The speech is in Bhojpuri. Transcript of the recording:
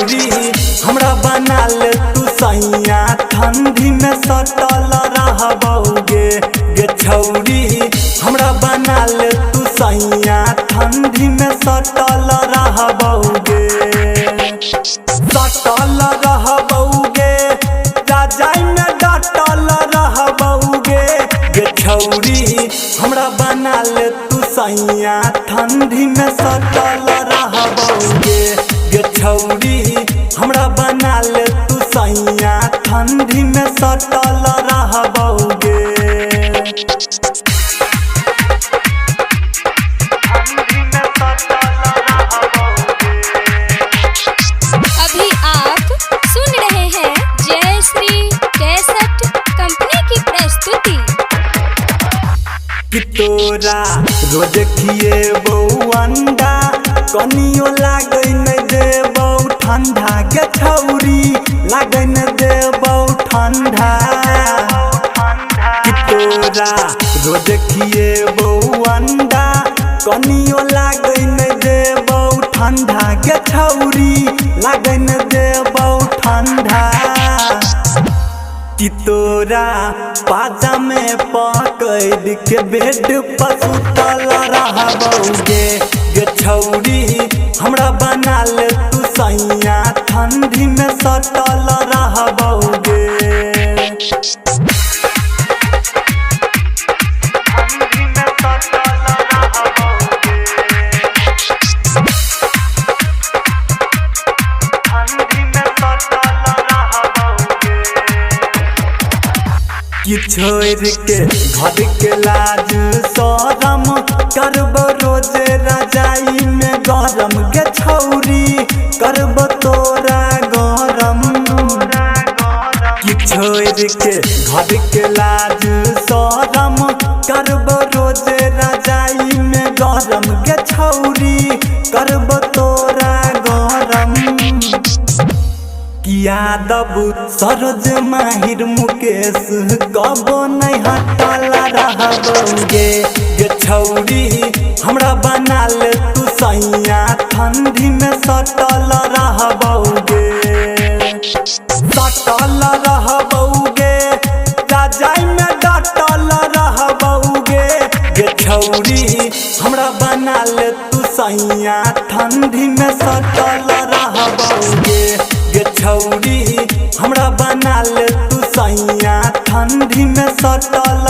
छौरी हमरा बना ले तू सैया ठंडी में सटल रहबौगे गे छौरी हमरा बना ले तू सैया ठंडी में सटल रहबौगे सटल रहबौगे जाई में डटल रहबौगे गे छौरी हमरा बना ले तू सैया ठंडी में सटल रहबौगे गे छौरी हमरा बना ले तू सैया ठंडी में सटल रहबौगे अभी आप सुन रहे हैं जय श्री कैसेट कंपनी की प्रस्तुति। कि तोरा रोज खिएबौ अंडा कनियो लागै न देबौ ठंडा गे छौरी लागै न देबौ ठंडा कि तोरा रोज खिएबौ अंडा कनियो लागै न देबौ ठंडा गे छौरी लागै न देबौ ठंडा कि तोरा पाजा में पकड़ के बेड पर सुतल रहबौगे गे छौरी हमरा बना ले तू सैया ठंडी में सटल रहबौगे कि छोड़ के घर के लाज शरम करब रोज रजाई में गरम गे छौरी करब तोरा गरम कि छोड़ के घर के लाज शरम करब रोज रजाई में गरम गे छौरी करब तोरा गरम यादव सरोज माहिर मुकेश कबो नहीं हटल रहबौगे गे छौरी हमरा बना ले तू सैया ठंडी में सटल रहबौगे सटल रहबौगे जाई में डटल रहबौगे गे छौरी हमरा बना ले तू सैया ठंडी में सटल रहबौगे गे छौरी हमरा बना ले तू सैया ठंडी में सटल